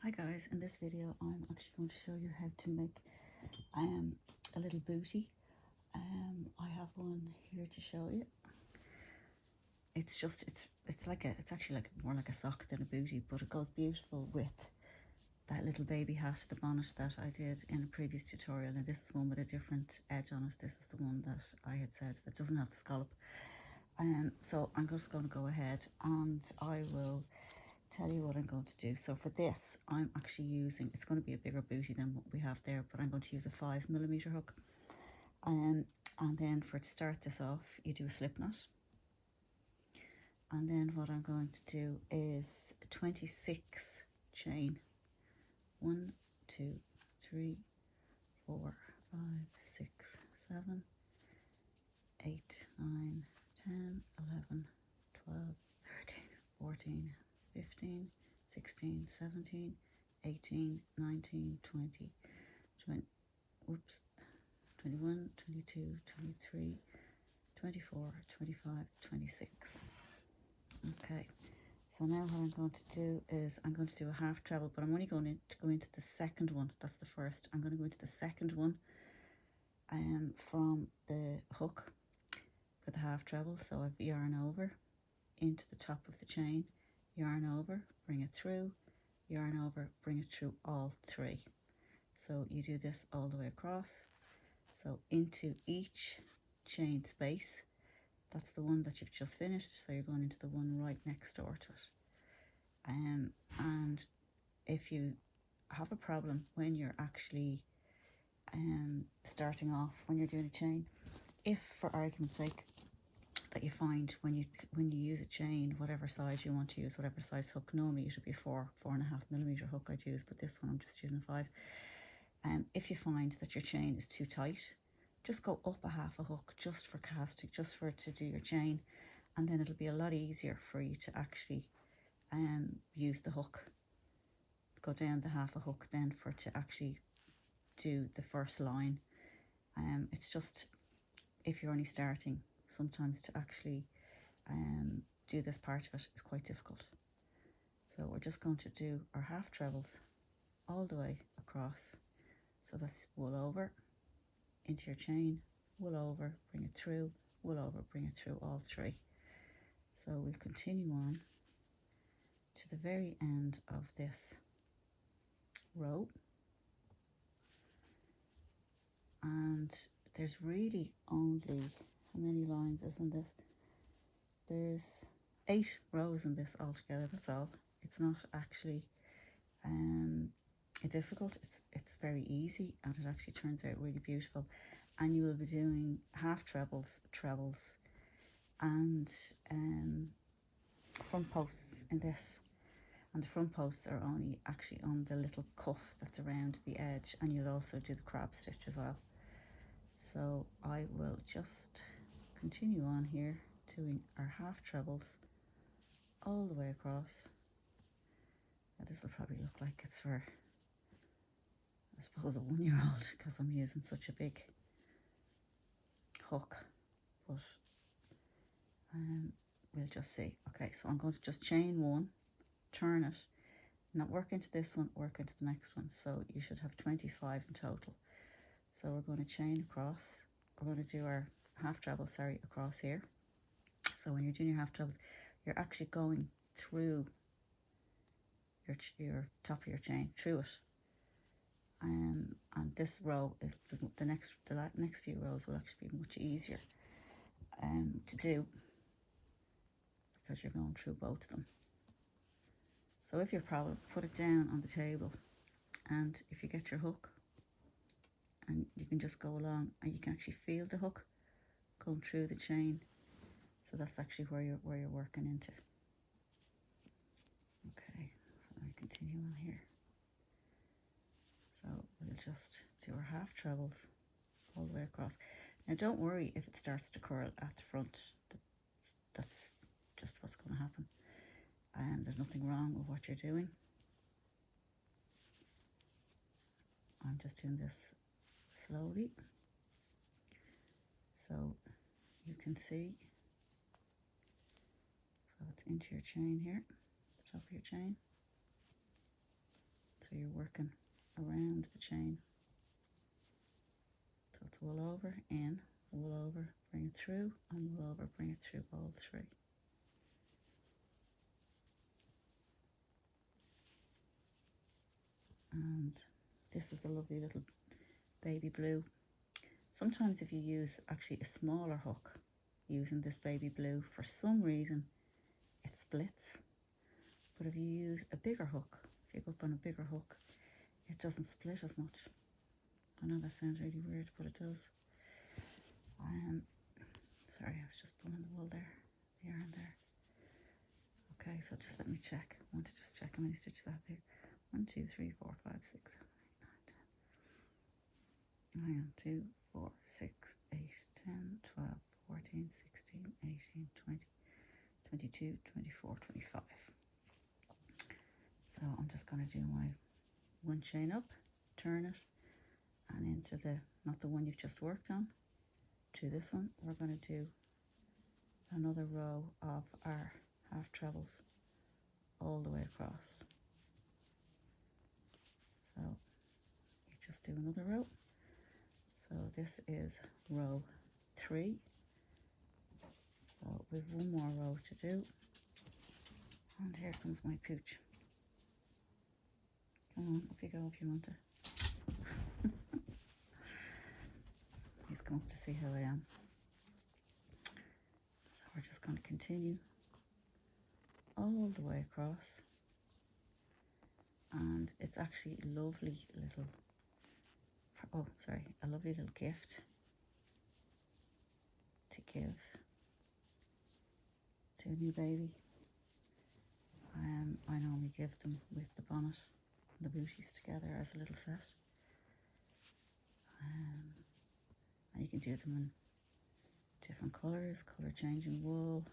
Hi guys, in this video I'm actually going to show you how to make a little bootie. I have one here to show you. It's actually like more like a sock than a bootie, but it goes beautiful with that little baby hat, the bonnet that I did in a previous tutorial. And this is one with a different edge on it. This is the one that I had said that doesn't have the scallop. So I'm just going to go ahead and I will tell you what I'm going to do. So for this, I'm actually using, it's going to be a bigger bootie than what we have there, but I'm going to use a 5mm hook. And then to start this off, you do a slip knot. And then what I'm going to do is 26 chain. 1, 2, 3, 4, 5, 6, 7, 8, 9, 10, 11, 12, 13, 14, 15, 16, 17, 18, 19, 20, 21, 22, 23, 24, 25, 26. Okay, so now what I'm going to do is I'm going to do a half treble, but I'm only going to go into the second one. That's the first. I'm going to go into the second one from the hook for the half treble. So I've yarn over into the top of the chain, yarn over, bring it through, yarn over, bring it through all three. So you do this all the way across. So into each chain space, that's the one that you've just finished, so you're going into the one right next door to it. And if you have a problem when you're actually starting off, when you're doing a chain, if for argument's sake that you find when you use a chain, whatever size you want to use, whatever size hook, normally it should be 4.5mm hook I'd use, but this one I'm just using a 5. If you find that your chain is too tight, just go up a half a hook just for casting, just for it to do your chain, and then it'll be a lot easier for you to actually use the hook. Go down the half a hook then for it to actually do the first line. It's just, if you're only starting, sometimes to actually do this part of it is quite difficult. So we're just going to do our half trebles all the way across. So that's wool over into your chain, wool over, bring it through, wool over, bring it through all three. So we'll continue on to the very end of this row, and there's really only, how many lines is in this? There's 8 rows in this altogether, that's all. It's not actually difficult, it's very easy, and it actually turns out really beautiful. And you will be doing half trebles, trebles, and front posts in this. And the front posts are only actually on the little cuff that's around the edge, and you'll also do the crab stitch as well. So I will just continue on here doing our half trebles all the way across. Now this will probably look like it's for, I suppose, a 1-year-old, because I'm using such a big hook, but we'll just see. Okay, so I'm going to just chain 1, turn it, not work into this one, work into the next one. So you should have 25 in total. So we're going to chain across, we're going to do our half treble, across here. So when you're doing your half trebles, you're actually going through your top of your chain, through it. And this row is the next few rows will actually be much easier to do, because you're going through both of them. So if you have a problem, put it down on the table, and if you get your hook, and you can just go along, and you can actually feel the hook going through the chain. So that's actually where you're working into. Okay, so I continue on here. So we'll just do our half trebles all the way across. Now don't worry if it starts to curl at the front. That's just what's going to happen. And there's nothing wrong with what you're doing. I'm just doing this slowly, so you can see. So it's into your chain here, the top of your chain. So you're working around the chain. So it's wool over, in, wool over, bring it through, and wool over, bring it through all three. And this is the lovely little baby blue. Sometimes if you use actually a smaller hook using this baby blue, for some reason it splits. But if you use a bigger hook, if you go up on a bigger hook, it doesn't split as much. I know that sounds really weird, but it does. Sorry, I was just pulling the wool there, the yarn there. Okay, so just let me check. I want to just check how many stitches I have here. 1, 2, 3, 4, 5, 6, 7, 8, 9, 10. 2, 4, 6, 8, 10, 12, 14, 16, 18, 20, 22, 24, 25. So I'm just going to do my one chain up, turn it, and into the, not the one you've just worked on, to this one, we're going to do another row of our half trebles all the way across. So you just do another row. So this is row 3. So we've one more row to do. And here comes my pooch. Come on, up you go if you want to. He's come up to see how I am. So we're just going to continue all the way across. And it's actually a lovely little, a lovely little gift to give to a new baby. I normally give them with the bonnet and the booties together as a little set. And you can do them in different colours, colour changing wool.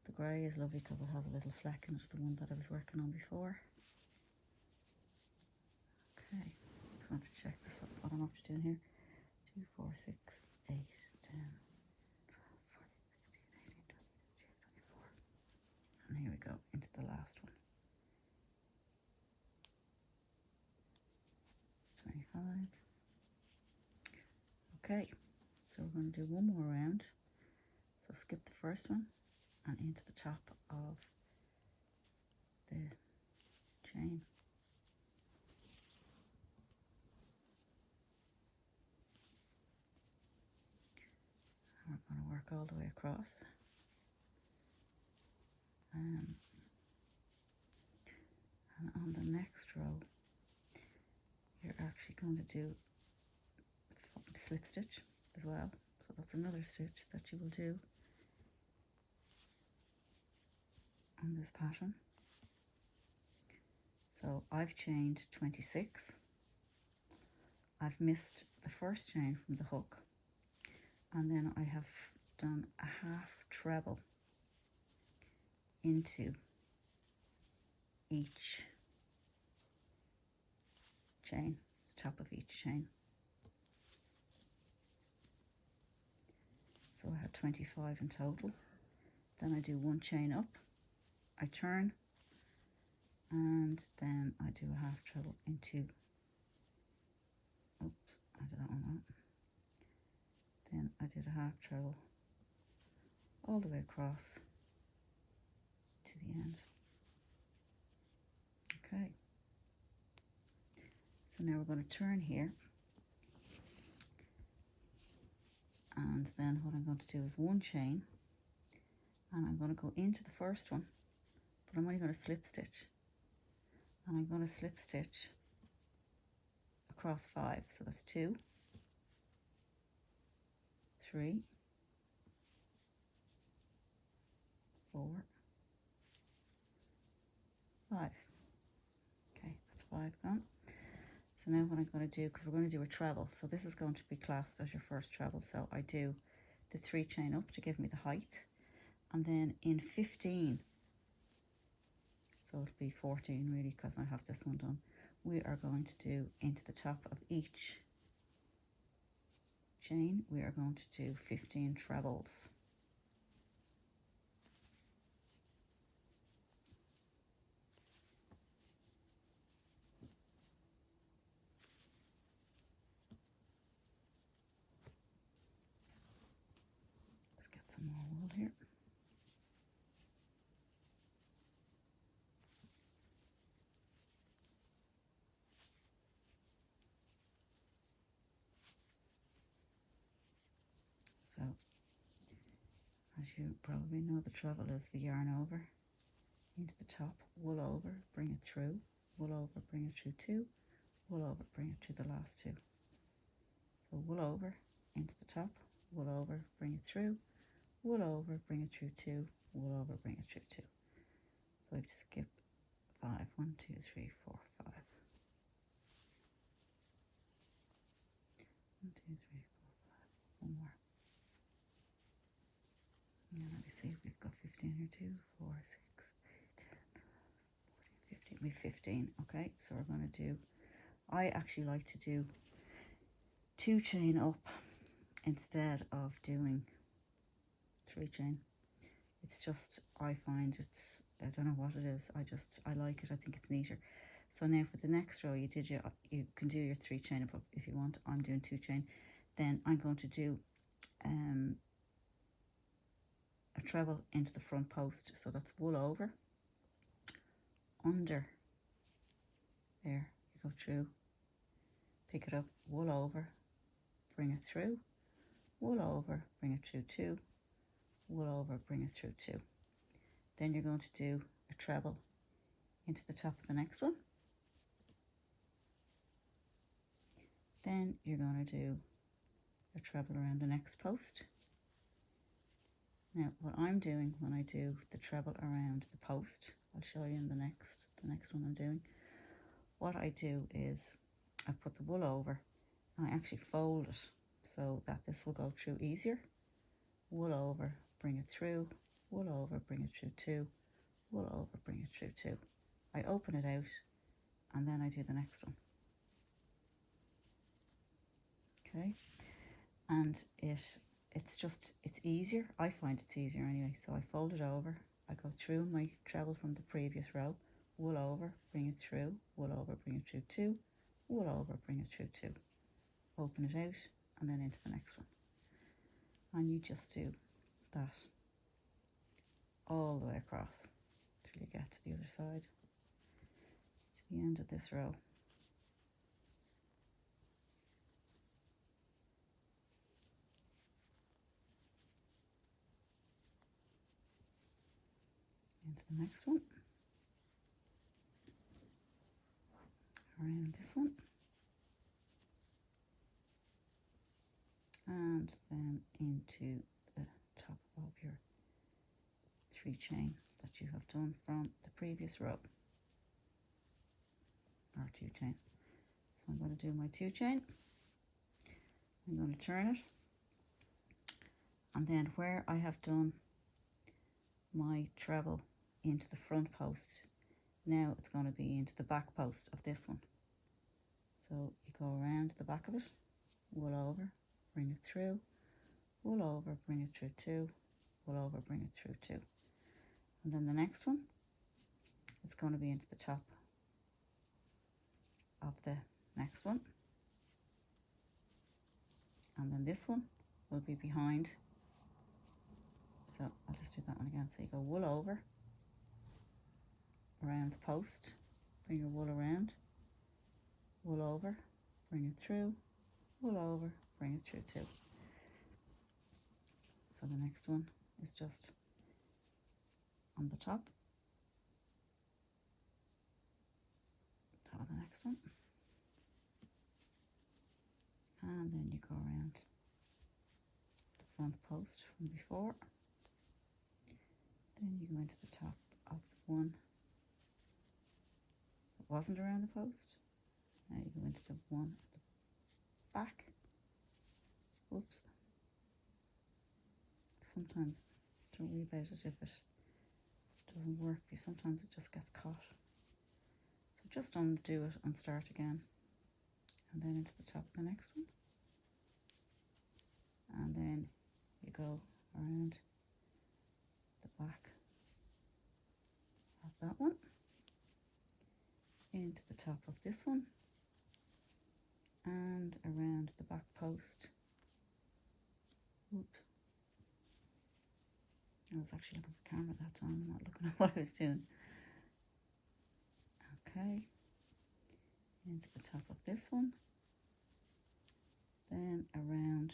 The grey is lovely because it has a little fleck in it, the one that I was working on before. Okay, just want to check this up, what I'm up to doing here. 2, 4, 6, 8, 10, 12, 14, 16, 18, 20, 24. And here we go, into the last one. 25. Okay, so we're going to do one more round. So skip the first one and into the top of the chain. And we're going to work all the way across. And on the next row, you're actually going to do slip stitch as well. So that's another stitch that you will do on this pattern. So I've chained 26. I've missed the first chain from the hook, and then I have done a half treble into each chain, the top of each chain. So I had 25 in total. Then I do one chain up, I turn, and then I do a half treble into, oops, I did that one wrong. Then I did a half treble all the way across to the end. Okay. So now we're going to turn here. And then what I'm going to do is one chain, and I'm going to go into the first one, but I'm only going to slip stitch. And I'm going to slip stitch across 5. So that's 2, 3, 4, 5. Okay, that's 5 gone. So now what I'm going to do, because we're going to do a treble, so this is going to be classed as your first treble. So I do the 3 chain up to give me the height, and then in 15, so it'll be 14 really because I have this one done, we are going to do into the top of each chain, we are going to do 15 trebles. some more wool here. So, as you probably know, the treble is the yarn over into the top, wool over, bring it through, wool over, bring it through two, wool over, bring it through the last two. So wool over into the top, wool over, bring it through, wool over, bring it through two, wool over, bring it through two. So I just skip 5, 1, 2, 3, 4, 5. 1, 2, 3, 4, 5. One more. And let me see if we've got 15 here. 2, 4, 6, 8, 10, 14, 15. We've 15. Okay, so we're going to do, I actually like to do 2 chain up instead of doing 3 chain. It's just, I find it's, I don't know what it is, I like it, I think it's neater. So now for the next row, you can do your 3 chain up if you want. I'm doing 2 chain. Then I'm going to do a treble into the front post. So that's wool over, under there, you go through, pick it up, wool over, bring it through, wool over, bring it through two, wool over, bring it through two. Then you're going to do a treble into the top of the next one. Then you're going to do a treble around the next post. Now what I'm doing when I do the treble around the post, I'll show you in the next one I'm doing. What I do is I put the wool over and I actually fold it so that this will go through easier. Wool over, bring it through, wool over, bring it through two, wool over, bring it through two. I open it out and then I do the next one. Okay, and it's easier. I find it's easier anyway. So I fold it over, I go through my treble from the previous row, wool over, bring it through, wool over, bring it through two, wool over, bring it through two, open it out and then into the next one. And you just do that all the way across till you get to the other side, to the end of this row. Into the next one, around this one, and then into the top of your 3 chain that you have done from the previous row, or 2 chain. So I'm going to do my 2 chain, I'm going to turn it, and then where I have done my treble into the front post, now it's going to be into the back post of this one. So you go around the back of it, wool over, bring it through, wool over, bring it through two, wool over, bring it through two. And then the next one is going to be into the top of the next one. And then this one will be behind. So I'll just do that one again. So you go wool over, around the post, bring your wool around, wool over, bring it through, wool over, bring it through two. So the next one is just on the top of the next one, and then you go around the front post from before, then you go into the top of the one that wasn't around the post. Now you go into the one at the back. Whoops. Sometimes don't worry about it if it doesn't work, because sometimes it just gets caught. So just undo it and start again, and then into the top of the next one, and then you go around the back of that one, into the top of this one, and around the back post. Oops. I was actually looking at the camera that time, I'm not looking at what I was doing. Okay, into the top of this one, then around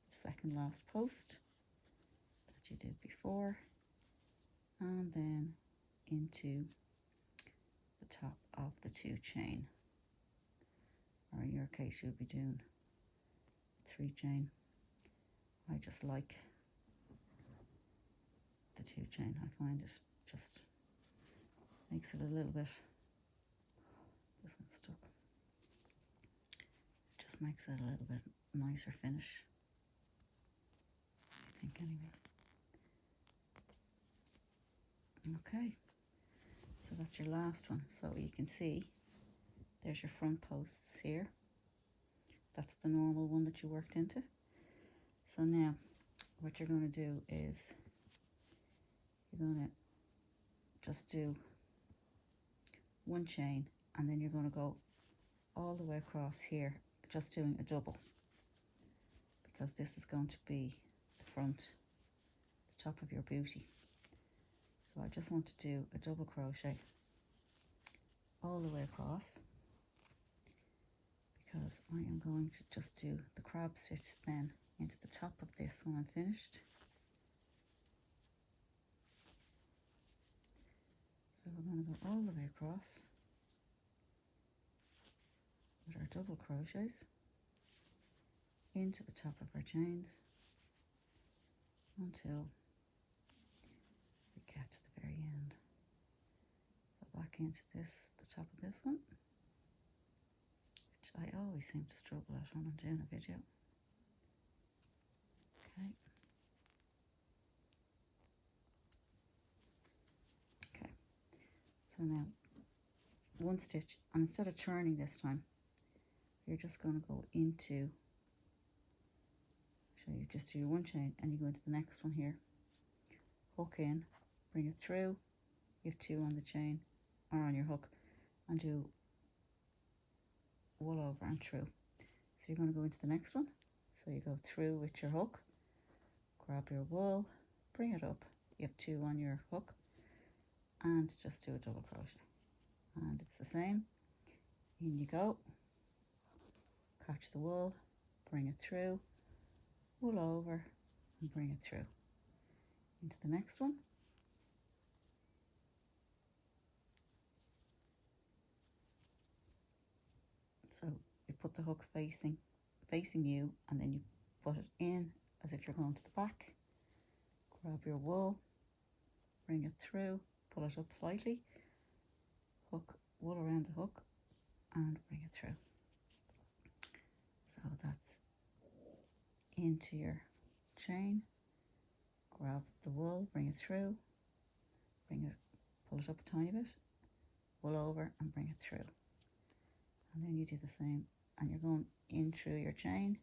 the second last post that you did before, and then into the top of the 2 chain, or in your case you'll be doing 3 chain. I just like the 2 chain. I find it just makes it a little bit, this one's stuck, it just makes it a little bit nicer finish, I think, anyway. Okay, so that's your last one. So you can see there's your front posts here. That's the normal one that you worked into. So now what you're going to do is you're going to just do 1 chain, and then you're going to go all the way across here, just doing a double, because this is going to be the front, the top of your bootie. So I just want to do a double crochet all the way across, because I am going to just do the crab stitch then into the top of this when I'm finished. So we're going to go all the way across with our double crochets into the top of our chains until we get to the very end. So back into this, the top of this one, which I always seem to struggle at when I'm doing a video. Okay. Okay. So now 1 stitch, and instead of turning this time, you're just going to go into, so you just do your 1 chain and you go into the next one here, hook in, bring it through, you have 2 on the chain or on your hook, and do wool over and through. So you're going to go into the next one, so you go through with your hook, grab your wool, bring it up, you have 2 on your hook, and just do a double crochet, and it's the same. In you go, catch the wool, bring it through, wool over and bring it through into the next one. So you put the hook facing you, and then you put it in as if you're going to the back, grab your wool, bring it through, pull it up slightly, hook wool around the hook and bring it through. So that's into your chain, grab the wool, bring it through, pull it up a tiny bit, wool over and bring it through. And then you do the same, and you're going in through your chain,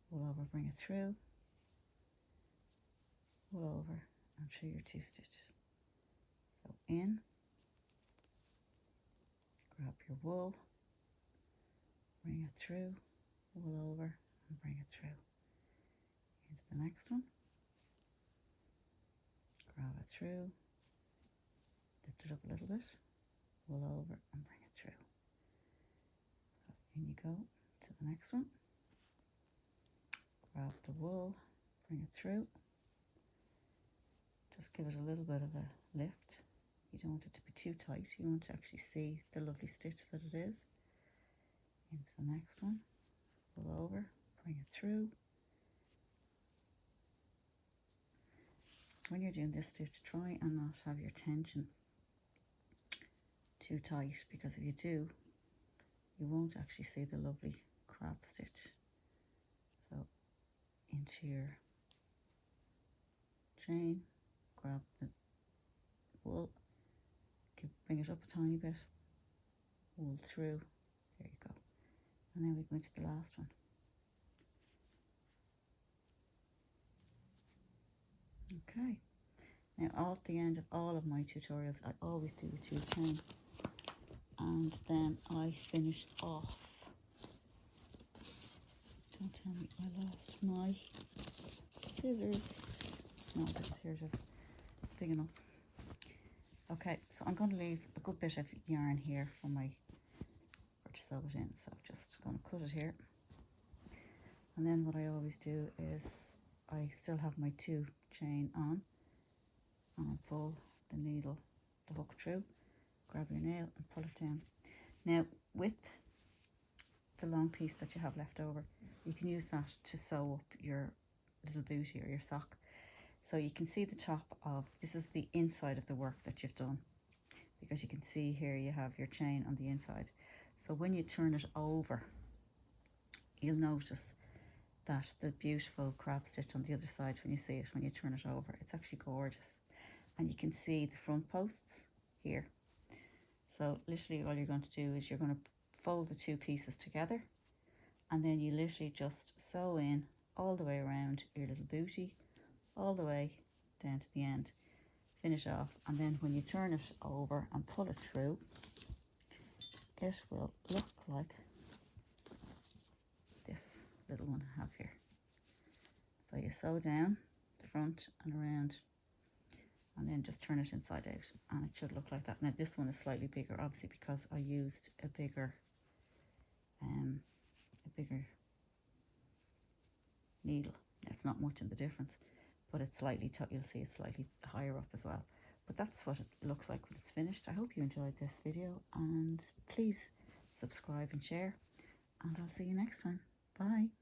wool over, bring it through, wool over and through your 2 stitches. So in, grab your wool, bring it through, wool over and bring it through into the next one, grab it through, lift it up a little bit, wool over and bring it through. So in you go to the next one, grab the wool, bring it through, just give it a little bit of a lift. You don't want it to be too tight, you want to actually see the lovely stitch that it is. Into the next one, pull over, bring it through. When you're doing this stitch, try and not have your tension too tight, because if you do, you won't actually see the lovely crab stitch. So into your chain, grab the wool, bring it up a tiny bit, wool through, there you go. And then we go into the last one. Okay, now at the end of all of my tutorials I always do a 2 chain, and then I finish off. Don't tell me I lost my scissors. No, this here just, it's big enough. Okay, so I'm going to leave a good bit of yarn here for my, or to sew it in. So I'm just going to cut it here. And then what I always do is I still have my 2 chain on, and I pull the needle, the hook through, grab your nail and pull it down. Now with the long piece that you have left over, you can use that to sew up your little bootie or your sock. So you can see the top of, this is the inside of the work that you've done, because you can see here you have your chain on the inside. So when you turn it over, you'll notice that the beautiful crab stitch on the other side when you see it, when you turn it over. It's actually gorgeous. And you can see the front posts here. So literally all you're going to do is you're going to fold the 2 pieces together, and then you literally just sew in all the way around your little bootie, all the way down to the end, finish off, and then when you turn it over and pull it through, it will look like this little one I have here. So you sew down the front and around, and then just turn it inside out, and it should look like that. Now this one is slightly bigger, obviously, because I used a bigger needle. It's not much in the difference, but it's slightly, you'll see it's slightly higher up as well. But that's what it looks like when it's finished. I hope you enjoyed this video, and please subscribe and share, and I'll see you next time. Bye.